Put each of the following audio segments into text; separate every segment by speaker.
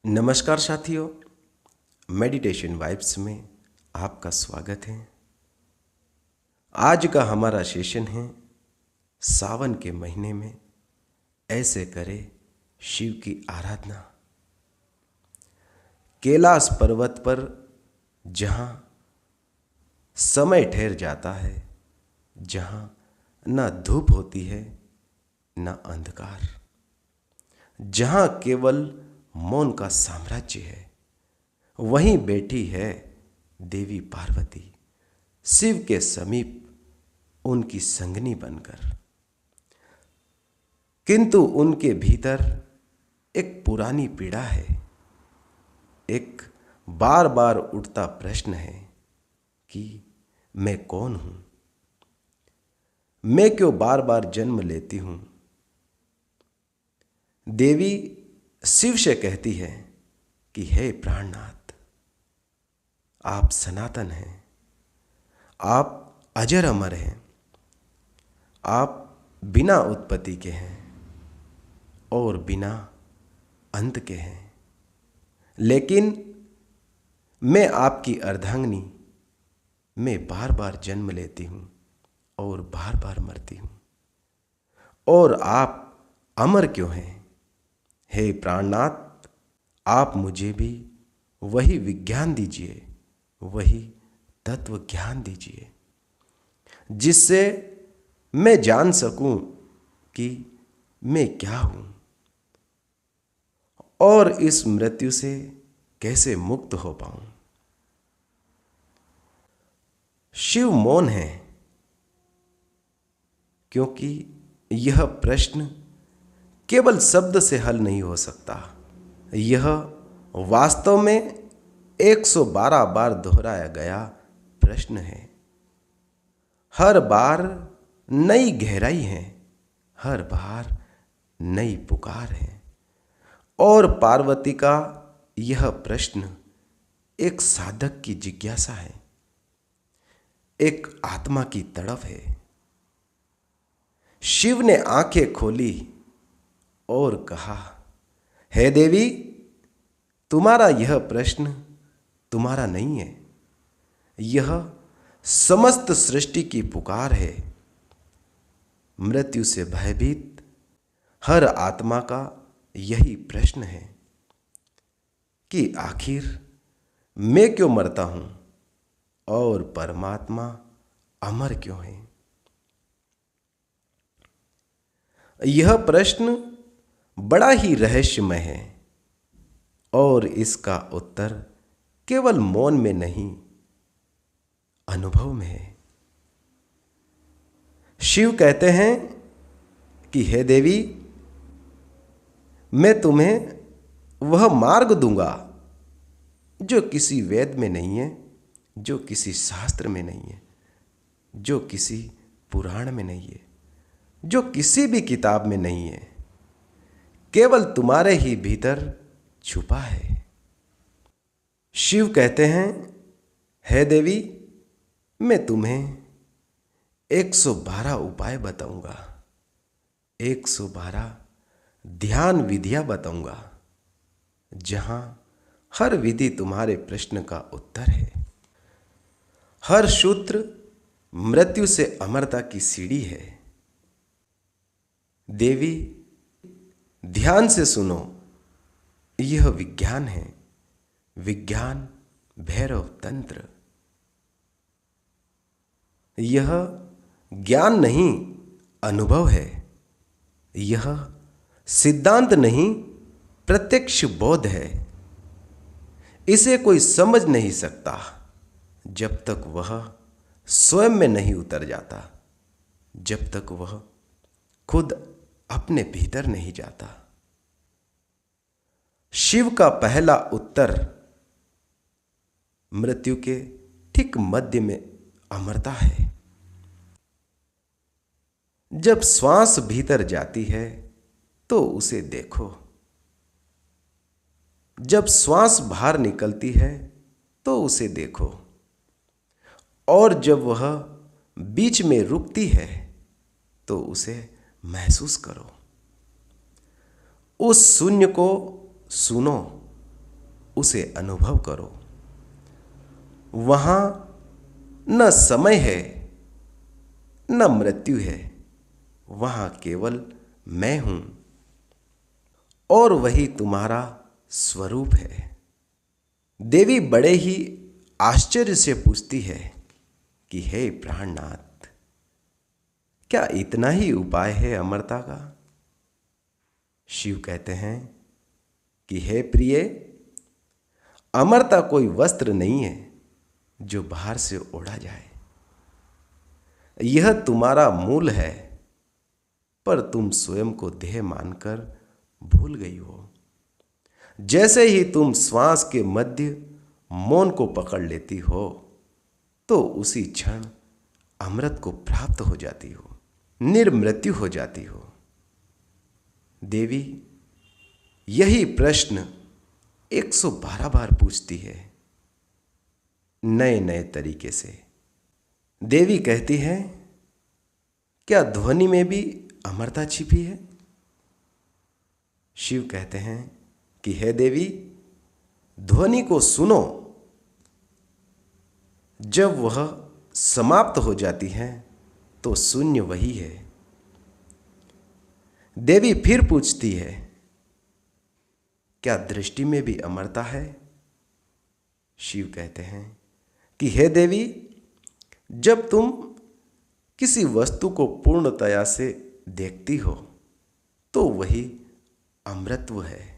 Speaker 1: नमस्कार साथियों, meditation vibes में आपका स्वागत है। आज का हमारा सेशन है सावन के महीने में ऐसे करे शिव की आराधना। कैलाश पर्वत पर जहाँ समय ठहर जाता है, जहाँ न धूप होती है न अंधकार, जहाँ केवल मौन का साम्राज्य है, वहीं बैठी है देवी पार्वती शिव के समीप उनकी संगनी बनकर। किंतु उनके भीतर एक पुरानी पीड़ा है, एक बार बार उठता प्रश्न है कि मैं कौन हूं, मैं क्यों बार बार जन्म लेती हूं। देवी शिव से कहती है कि हे प्राणनाथ, आप सनातन हैं, आप अजर अमर हैं, आप बिना उत्पत्ति के हैं और बिना अंत के हैं। लेकिन मैं आपकी अर्धांगिनी, मैं बार बार जन्म लेती हूँ और बार बार मरती हूँ, और आप अमर क्यों हैं। हे प्राणनाथ, आप मुझे भी वही विज्ञान दीजिए, वही तत्व ज्ञान दीजिए, जिससे मैं जान सकूं कि मैं क्या हूं और इस मृत्यु से कैसे मुक्त हो पाऊं। शिव मौन है, क्योंकि यह प्रश्न केवल शब्द से हल नहीं हो सकता। यह वास्तव में 112 बार दोहराया गया प्रश्न है। हर बार नई गहराई है, हर बार नई पुकार है। और पार्वती का यह प्रश्न एक साधक की जिज्ञासा है, एक आत्मा की तड़प है। शिव ने आंखें खोली और कहा, हे देवी, तुम्हारा यह प्रश्न तुम्हारा नहीं है, यह समस्त सृष्टि की पुकार है। मृत्यु से भयभीत हर आत्मा का यही प्रश्न है कि आखिर मैं क्यों मरता हूं और परमात्मा अमर क्यों है। यह प्रश्न बड़ा ही रहस्यमय है और इसका उत्तर केवल मौन में नहीं, अनुभव में है। शिव कहते हैं कि हे देवी, मैं तुम्हें वह मार्ग दूंगा जो किसी वेद में नहीं है, जो किसी शास्त्र में नहीं है, जो किसी पुराण में नहीं है, जो किसी भी किताब में नहीं है, केवल तुम्हारे ही भीतर छुपा है। शिव कहते हैं, हे देवी, मैं तुम्हें 112 उपाय बताऊंगा, 112 ध्यान विधियां बताऊंगा, जहां हर विधि तुम्हारे प्रश्न का उत्तर है। हर सूत्र मृत्यु से अमरता की सीढ़ी है। देवी, ध्यान से सुनो, यह विज्ञान है, विज्ञान भैरव तंत्र। यह ज्ञान नहीं, अनुभव है। यह सिद्धांत नहीं, प्रत्यक्ष बोध है। इसे कोई समझ नहीं सकता जब तक वह स्वयं में नहीं उतर जाता, जब तक वह खुद अपने भीतर नहीं जाता। शिव का पहला उत्तर मृत्यु के ठीक मध्य में अमरता है। जब श्वास भीतर जाती है तो उसे देखो, जब श्वास बाहर निकलती है तो उसे देखो, और जब वह बीच में रुकती है तो उसे महसूस करो। उस शून्य को सुनो, उसे अनुभव करो। वहां न समय है न मृत्यु है, वहां केवल मैं हूं और वही तुम्हारा स्वरूप है। देवी बड़े ही आश्चर्य से पूछती है कि हे प्राणनाथ, क्या इतना ही उपाय है अमरता का? शिव कहते हैं कि हे प्रिय, अमरता कोई वस्त्र नहीं है जो बाहर से ओढ़ा जाए। यह तुम्हारा मूल है, पर तुम स्वयं को देह मानकर भूल गई हो। जैसे ही तुम श्वास के मध्य मौन को पकड़ लेती हो, तो उसी क्षण अमृत को प्राप्त हो जाती हो, निर्मृत्यु हो जाती हो। देवी यही प्रश्न 112 बार पूछती है, नए नए तरीके से। देवी कहती है, क्या ध्वनि में भी अमरता छिपी है? शिव कहते हैं कि हे देवी, ध्वनि को सुनो। जब वह समाप्त हो जाती है तो शून्य वही है। देवी फिर पूछती है, क्या दृष्टि में भी अमरता है? शिव कहते हैं कि हे देवी, जब तुम किसी वस्तु को पूर्णतया से देखती हो तो वही अमृतत्व है।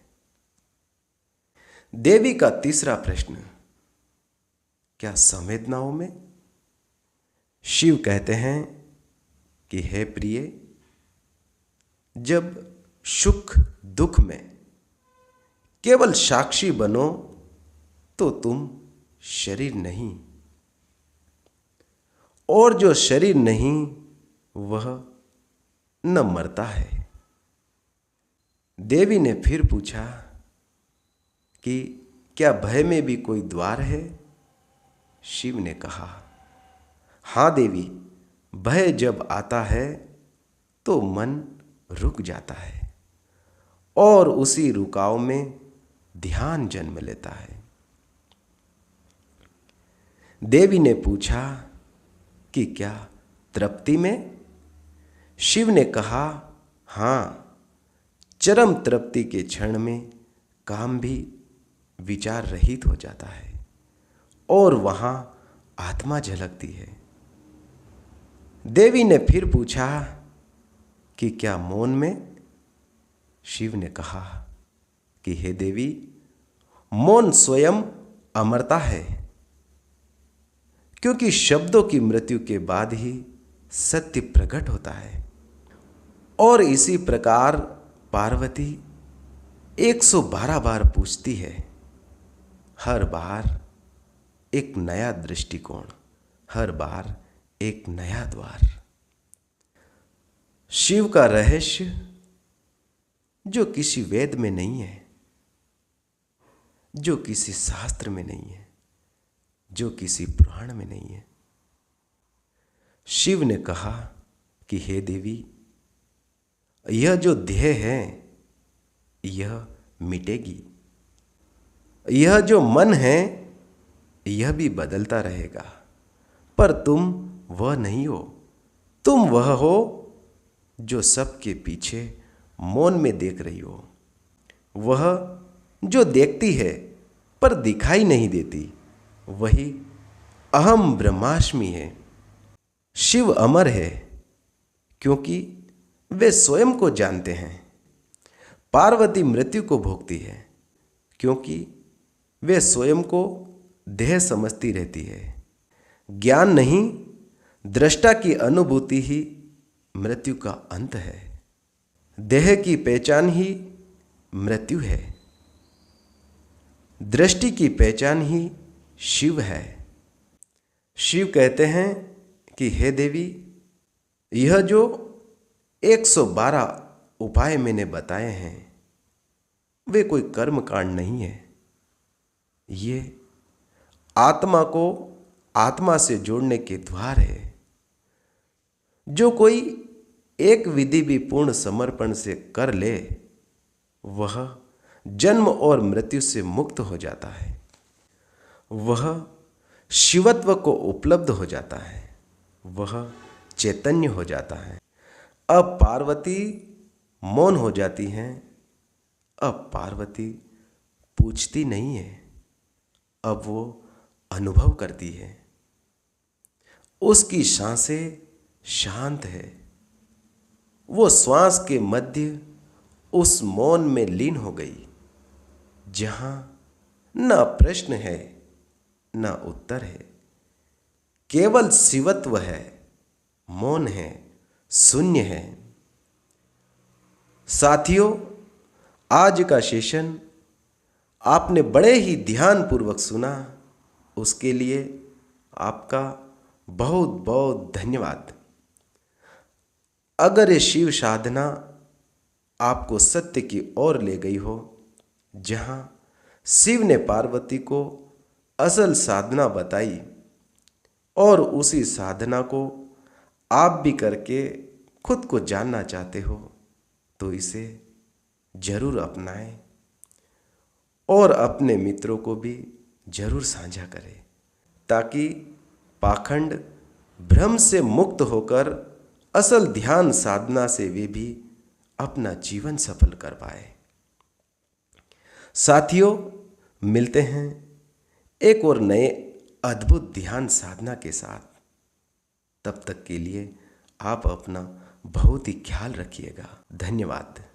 Speaker 1: देवी का तीसरा प्रश्न, क्या संवेदनाओं में? शिव कहते हैं कि हे प्रिय, जब सुख दुख में केवल साक्षी बनो तो तुम शरीर नहीं, और जो शरीर नहीं वह न मरता है। देवी ने फिर पूछा कि क्या भय में भी कोई द्वार है? शिव ने कहा, हाँ देवी, भय जब आता है तो मन रुक जाता है और उसी रुकाव में ध्यान जन्म लेता है। देवी ने पूछा कि क्या तृप्ति में? शिव ने कहा, हाँ, चरम तृप्ति के क्षण में काम भी विचार रहित हो जाता है और वहां आत्मा झलकती है। देवी ने फिर पूछा कि क्या मौन में? शिव ने कहा कि हे देवी, मौन स्वयं अमरता है, क्योंकि शब्दों की मृत्यु के बाद ही सत्य प्रकट होता है। और इसी प्रकार पार्वती 112 बार पूछती है, हर बार एक नया दृष्टिकोण, हर बार एक नया द्वार। शिव का रहस्य जो किसी वेद में नहीं है, जो किसी शास्त्र में नहीं है, जो किसी पुराण में नहीं है। शिव ने कहा कि हे देवी, यह जो देह है यह मिटेगी, यह जो मन है यह भी बदलता रहेगा, पर तुम वह नहीं हो। तुम वह हो जो सबके पीछे मौन में देख रही हो, वह जो देखती है पर दिखाई नहीं देती, वही अहम ब्रह्मास्मि है। शिव अमर है क्योंकि वे स्वयं को जानते हैं। पार्वती मृत्यु को भोगती है क्योंकि वे स्वयं को देह समझती रहती है। ज्ञान नहीं, दृष्टा की अनुभूति ही मृत्यु का अंत है। देह की पहचान ही मृत्यु है, दृष्टि की पहचान ही शिव है। शिव कहते हैं कि हे देवी, यह जो 112 उपाय मैंने बताए हैं वे कोई कर्म कांड नहीं है। ये आत्मा को आत्मा से जोड़ने के द्वार है। जो कोई एक विधि भी पूर्ण समर्पण से कर ले, वह जन्म और मृत्यु से मुक्त हो जाता है। वह शिवत्व को उपलब्ध हो जाता है, वह चैतन्य हो जाता है। अब पार्वती मौन हो जाती हैं। अब पार्वती पूछती नहीं है, अब वो अनुभव करती है। उसकी सांसें शांत है। वो श्वास के मध्य उस मौन में लीन हो गई, जहां न प्रश्न है न उत्तर है, केवल शिवत्व है, मौन है, शून्य है। साथियों, आज का सेशन आपने बड़े ही ध्यानपूर्वक सुना, उसके लिए आपका बहुत बहुत धन्यवाद। अगर ये शिव साधना आपको सत्य की ओर ले गई हो, जहां शिव ने पार्वती को असल साधना बताई और उसी साधना को आप भी करके खुद को जानना चाहते हो, तो इसे जरूर अपनाएं और अपने मित्रों को भी जरूर साझा करें, ताकि पाखंड भ्रम से मुक्त होकर असल ध्यान साधना से वे भी अपना जीवन सफल कर पाए। साथियों, मिलते हैं एक और नए अद्भुत ध्यान साधना के साथ। तब तक के लिए आप अपना बहुत ही ख्याल रखिएगा। धन्यवाद।